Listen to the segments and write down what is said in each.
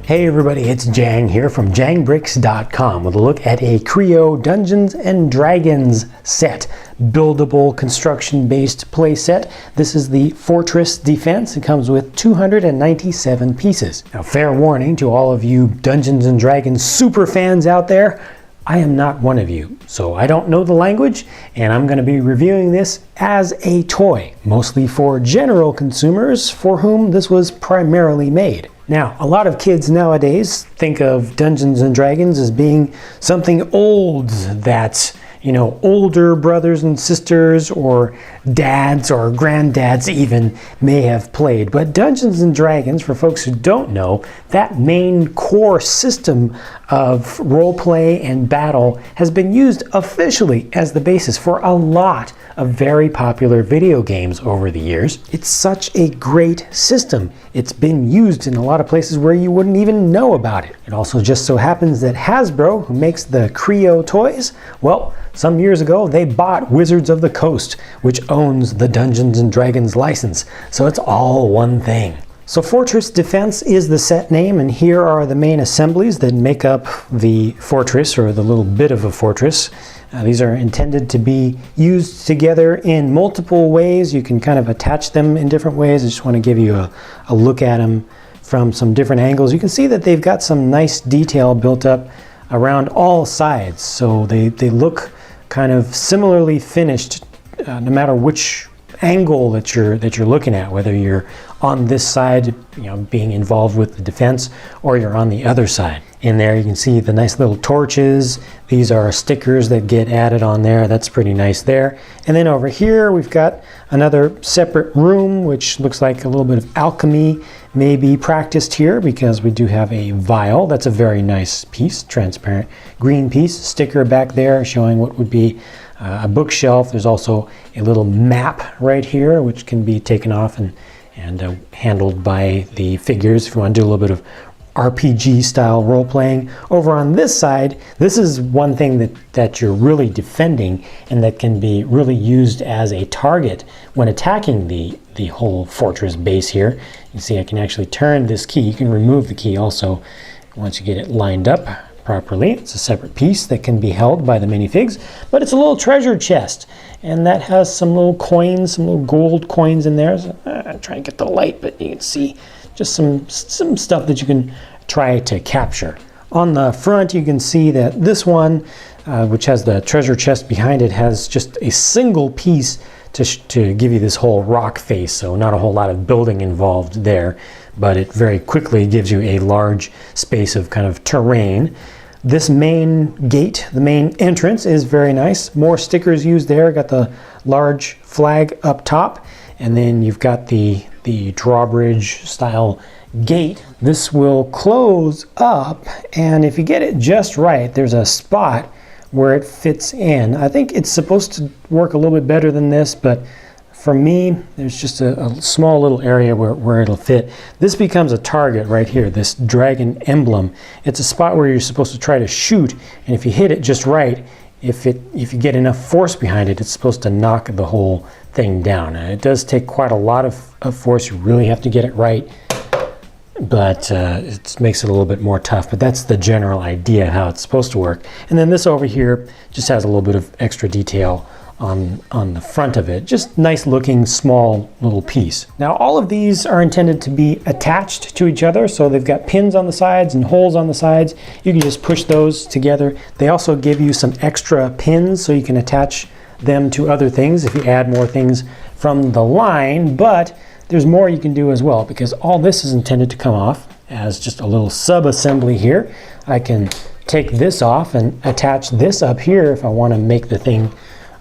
Hey everybody, it's Jang here from jangbricks.com with a look at a Creo Dungeons and Dragons set. Buildable construction-based play set. This is the Fortress Defense. It comes with 297 pieces. Now, fair warning to all of you Dungeons and Dragons super fans out there, I am not one of you, so I don't know the language, and I'm going to be reviewing this as a toy, mostly for general consumers for whom this was primarily made. Now, a lot of kids nowadays think of Dungeons and Dragons as being something old that, older brothers and sisters or dads or granddads even may have played. But Dungeons and Dragons, for folks who don't know, that main core system of roleplay and battle has been used officially as the basis for a lot of very popular video games over the years. It's such a great system. It's been used in a lot of places where you wouldn't even know about it. It also just so happens that Hasbro, who makes the Creo toys, well, some years ago they bought Wizards of the Coast, which owns the Dungeons and Dragons license. So it's all one thing. So Fortress Defense is the set name, and here are the main assemblies that make up the fortress, or the little bit of a fortress. These are intended to be used together in multiple ways. You can kind of attach them in different ways. I just want to give you a look at them from some different angles. You can see that they've got some nice detail built up around all sides. So they look kind of similarly finished no matter which angle that you're looking at, whether you're on this side, being involved with the defense, or you're on the other side. In there you can see the nice little torches. These are stickers that get added on there. That's pretty nice there. And then over here we've got another separate room, which looks like a little bit of alchemy may be practiced here, because we do have a vial. That's a very nice piece, transparent green piece. Sticker back there showing what would be a bookshelf. There's also a little map right here, which can be taken off and handled by the figures if you want to do a little bit of RPG style role playing. Over on this side, this is one thing that you're really defending and that can be really used as a target when attacking the whole fortress base here. You see I can actually turn this key. You can remove the key also once you get it lined up properly. It's a separate piece that can be held by the minifigs, but it's a little treasure chest, and that has some little coins, some little gold coins in there. So, I'm trying to get the light, but you can see just some stuff that you can try to capture. On the front you can see that this one, which has the treasure chest behind it, has just a single piece to give you this whole rock face, so not a whole lot of building involved there, but it very quickly gives you a large space of kind of terrain. This main gate, the main entrance, is very nice. More stickers used there. Got the large flag up top, and then you've got the drawbridge style gate. This will close up, and if you get it just right, there's a spot where it fits in. I think it's supposed to work a little bit better than this, but for me, there's just a small little area where it'll fit. This becomes a target right here, this dragon emblem. It's a spot where you're supposed to try to shoot, and if you hit it just right, if you get enough force behind it, it's supposed to knock the whole thing down. And it does take quite a lot of force. You really have to get it right, but it makes it a little bit more tough. But that's the general idea how it's supposed to work. And then this over here just has a little bit of extra detail on the front of it. Just nice looking small little piece. Now all of these are intended to be attached to each other, so they've got pins on the sides and holes on the sides. You can just push those together. They also give you some extra pins so you can attach them to other things if you add more things from the line, but there's more you can do as well, because all this is intended to come off as just a little sub-assembly here. I can take this off and attach this up here if I want to make the thing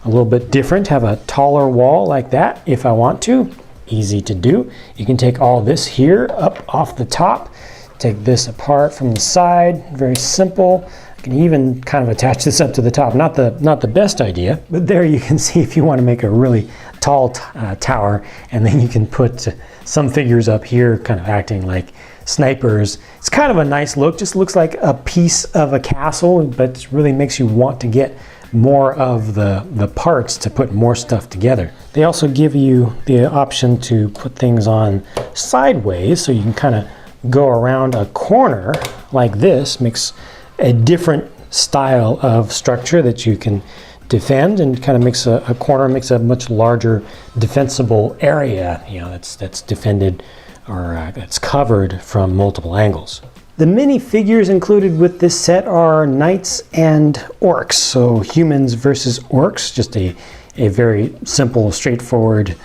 a little bit different, have a taller wall like that if I want to. Easy to do. You can take all this here up off the top, take this apart from the side, very simple. I can even kind of attach this up to the top. Not the best idea, but there you can see if you want to make a really tall tower, and then you can put some figures up here kind of acting like snipers. It's kind of a nice look, just looks like a piece of a castle, but really makes you want to get more of the parts to put more stuff together. They also give you the option to put things on sideways, so you can kind of go around a corner like this, makes a different style of structure that you can defend, and kind of makes a corner, makes a much larger defensible area, you know, that's defended or that's covered from multiple angles. The minifigures included with this set are knights and orcs, so humans versus orcs, just a very simple, straightforward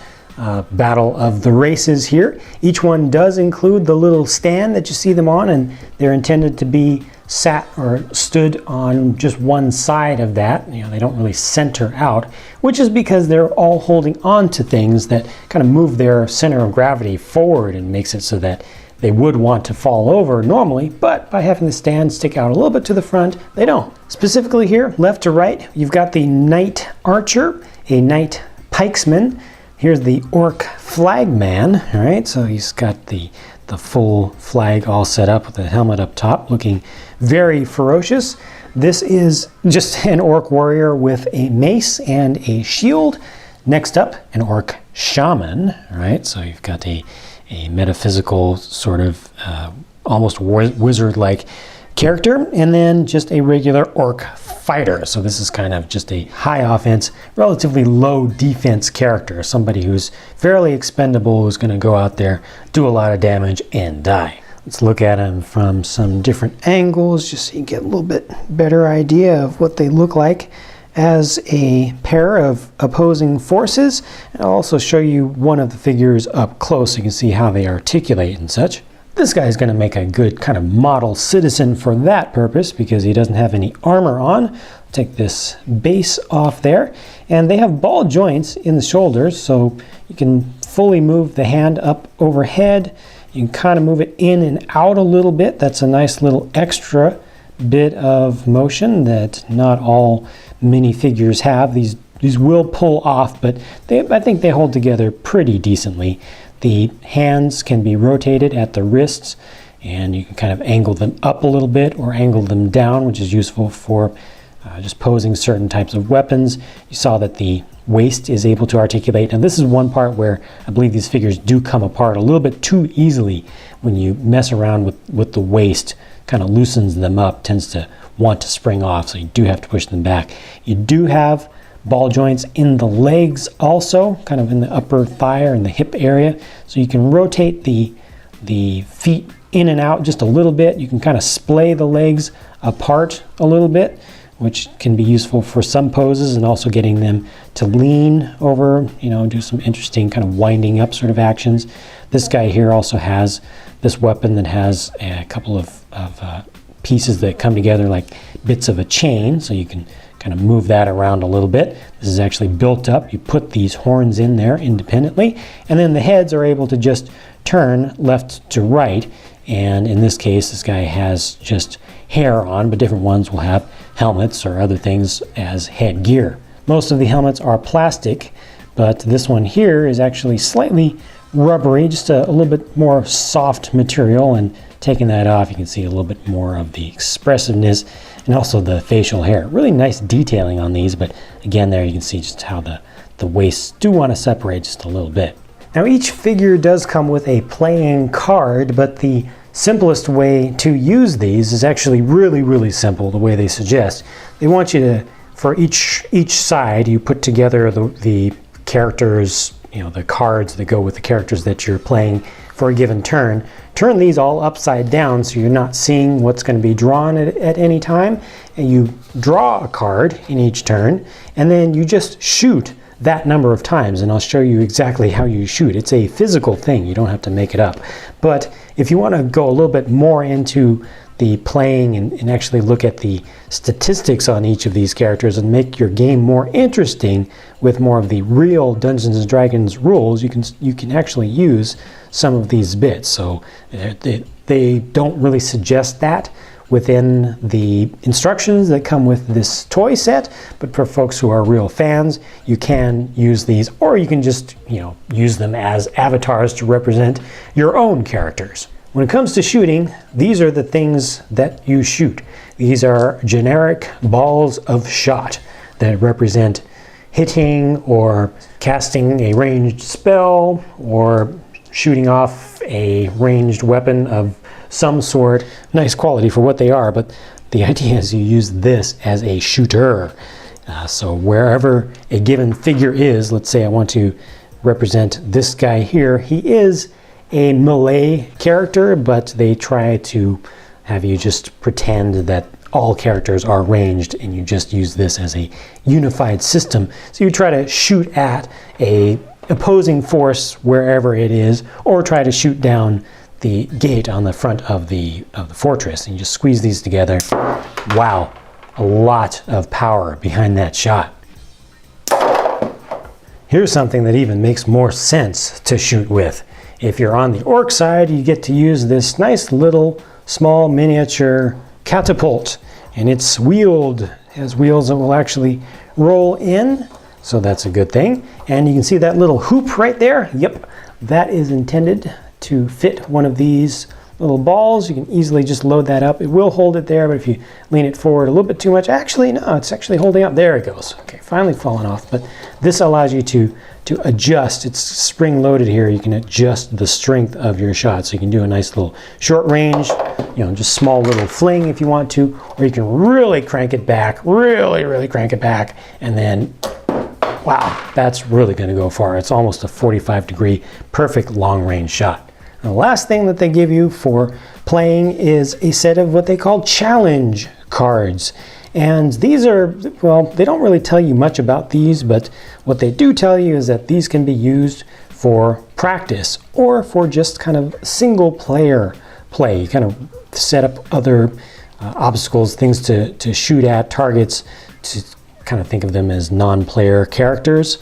battle of the races here. Each one does include the little stand that you see them on, and they're intended to be sat or stood on just one side of that. You know, they don't really center out, which is because they're all holding on to things that kind of move their center of gravity forward and makes it so that they would want to fall over normally, but by having the stand stick out a little bit to the front, they don't. Specifically here, left to right, you've got the knight archer, a knight pikesman. Here's the orc flagman, all right? So he's got the full flag all set up with the helmet up top, looking very ferocious. This is just an orc warrior with a mace and a shield. Next up, an orc shaman, all right? So you've got a metaphysical sort of almost wizard-like character, and then just a regular orc fighter. So this is kind of just a high offense, relatively low defense character, somebody who's fairly expendable, who's going to go out there, do a lot of damage, and die. Let's look at them from some different angles, just so you get a little bit better idea of what they look like as a pair of opposing forces. I'll also show you one of the figures up close so you can see how they articulate and such. This guy is going to make a good kind of model citizen for that purpose because he doesn't have any armor on. Take this base off there, and they have ball joints in the shoulders, so you can fully move the hand up overhead. You can kind of move it in and out a little bit. That's a nice little extra bit of motion that not all minifigures have. These will pull off, but I think they hold together pretty decently. The hands can be rotated at the wrists, and you can kind of angle them up a little bit or angle them down, which is useful for just posing certain types of weapons. You saw that the waist is able to articulate, and this is one part where I believe these figures do come apart a little bit too easily when you mess around with the waist. Kind of loosens them up, tends to want to spring off, so you do have to push them back. You do have ball joints in the legs also, kind of in the upper thigh or in the hip area, so you can rotate the feet in and out just a little bit. You can kind of splay the legs apart a little bit, which can be useful for some poses, and also getting them to lean over, you know, do some interesting kind of winding up sort of actions. This guy here also has this weapon that has a couple of pieces that come together like bits of a chain, so you can kind of move that around a little bit. This is actually built up. You put these horns in there independently, and then the heads are able to just turn left to right. And in this case, this guy has just hair on, but different ones will have helmets or other things as headgear. Most of the helmets are plastic, but this one here is actually slightly rubbery, just a little bit more soft material, and taking that off you can see a little bit more of the expressiveness and also the facial hair. Really nice detailing on these, but again there you can see just how the waists do want to separate just a little bit. Now each figure does come with a playing card, but the simplest way to use these is actually really simple, the way they suggest. They want you to, for each side, you put together the characters, you know, the cards that go with the characters that you're playing for a given turn. Turn these all upside down so you're not seeing what's going to be drawn at any time, and you draw a card in each turn, and then you just shoot that number of times, and I'll show you exactly how you shoot. It's a physical thing, you don't have to make it up. But if you want to go a little bit more into the playing and actually look at the statistics on each of these characters and make your game more interesting with more of the real Dungeons and Dragons rules, you can actually use some of these bits. So they don't really suggest that within the instructions that come with this toy set, but for folks who are real fans, you can use these, or you can just, you know, use them as avatars to represent your own characters. When it comes to shooting, these are the things that you shoot. These are generic balls of shot that represent hitting or casting a ranged spell or shooting off a ranged weapon of some sort. Nice quality for what they are, but the idea is you use this as a shooter. So wherever a given figure is, let's say I want to represent this guy here, he is a melee character, but they try to have you just pretend that all characters are ranged and you just use this as a unified system. So you try to shoot at a opposing force wherever it is, or try to shoot down the gate on the front of the fortress, and you just squeeze these together. Wow, a lot of power behind that shot. Here's something that even makes more sense to shoot with. If you're on the orc side, you get to use this nice little small miniature catapult, and it's wheeled. It has wheels that will actually roll in, so that's a good thing. And you can see that little hoop right there. Yep, that is intended to fit one of these little balls. You can easily just load that up. It will hold it there, but if you lean it forward a little bit too much, actually no, it's actually holding up. There it goes. Okay, finally fallen off. But this allows you to adjust. It's spring loaded here. You can adjust the strength of your shot. So you can do a nice little short range, you know, just small little fling if you want to, or you can really crank it back, really crank it back, and then wow, that's really going to go far. It's almost a 45-degree perfect long range shot. And the last thing that they give you for playing is a set of what they call challenge cards. And these are, well, they don't really tell you much about these, but what they do tell you is that these can be used for practice or for just kind of single player play. You kind of set up other obstacles, things to shoot at, targets, to kind of think of them as non-player characters.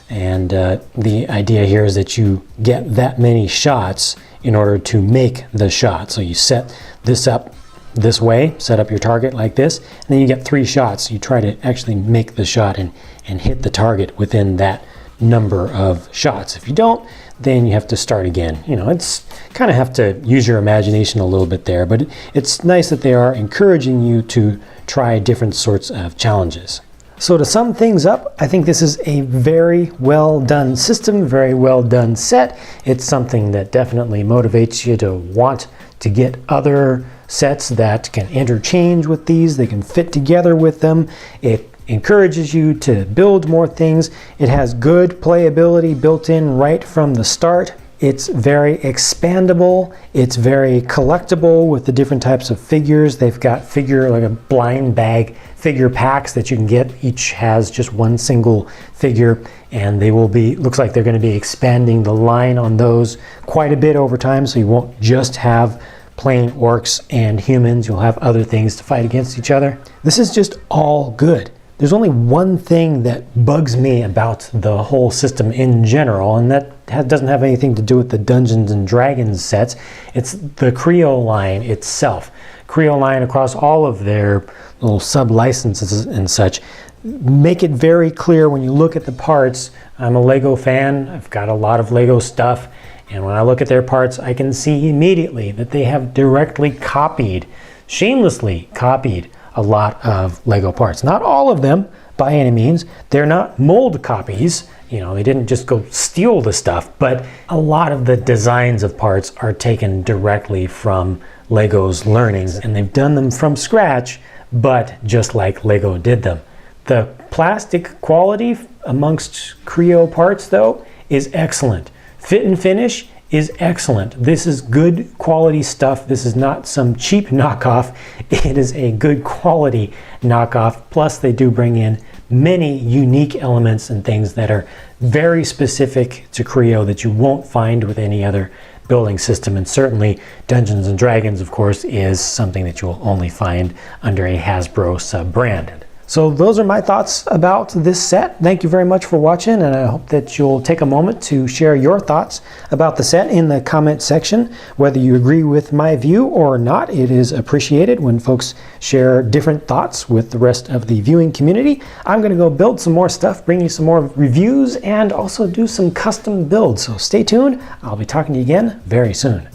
And the idea here is that you get that many shots in order to make the shot. So you set this up this way, set up your target like this, and then you get 3 shots. You try to actually make the shot and hit the target within that number of shots. If you don't, then you have to start again. You know, it's kind of have to use your imagination a little bit there, but it's nice that they are encouraging you to try different sorts of challenges. So to sum things up, I think this is a very well done system, very well done set. It's something that definitely motivates you to want to get other sets that can interchange with these. They can fit together with them. It encourages you to build more things. It has good playability built in right from the start. It's very expandable. It's very collectible with the different types of figures. They've got like a blind bag figure packs that you can get. Each has just one single figure, and they will be, looks like they're going to be expanding the line on those quite a bit over time, so you won't just have plain orcs and humans. You'll have other things to fight against each other. This is just all good. There's only one thing that bugs me about the whole system in general, and that doesn't have anything to do with the Dungeons and Dragons sets. It's the Creo line itself. Creo line across all of their little sub-licenses and such make it very clear when you look at the parts. I'm a Lego fan. I've got a lot of Lego stuff, and when I look at their parts, I can see immediately that they have directly copied, shamelessly copied, a lot of Lego parts. Not all of them by any means. They're not mold copies. You know, they didn't just go steal the stuff, but a lot of the designs of parts are taken directly from Lego's learnings, and they've done them from scratch, but just like Lego did them. The plastic quality amongst Creo parts, though, is excellent. Fit and finish is excellent. This is good quality stuff. This is not some cheap knockoff. It is a good quality knockoff. Plus, they do bring in many unique elements and things that are very specific to Creo that you won't find with any other building system. And certainly Dungeons and Dragons, of course, is something that you'll only find under a Hasbro sub-brand. So those are my thoughts about this set. Thank you very much for watching, and I hope that you'll take a moment to share your thoughts about the set in the comment section. Whether you agree with my view or not, it is appreciated when folks share different thoughts with the rest of the viewing community. I'm going to go build some more stuff, bring you some more reviews, and also do some custom builds. So stay tuned. I'll be talking to you again very soon.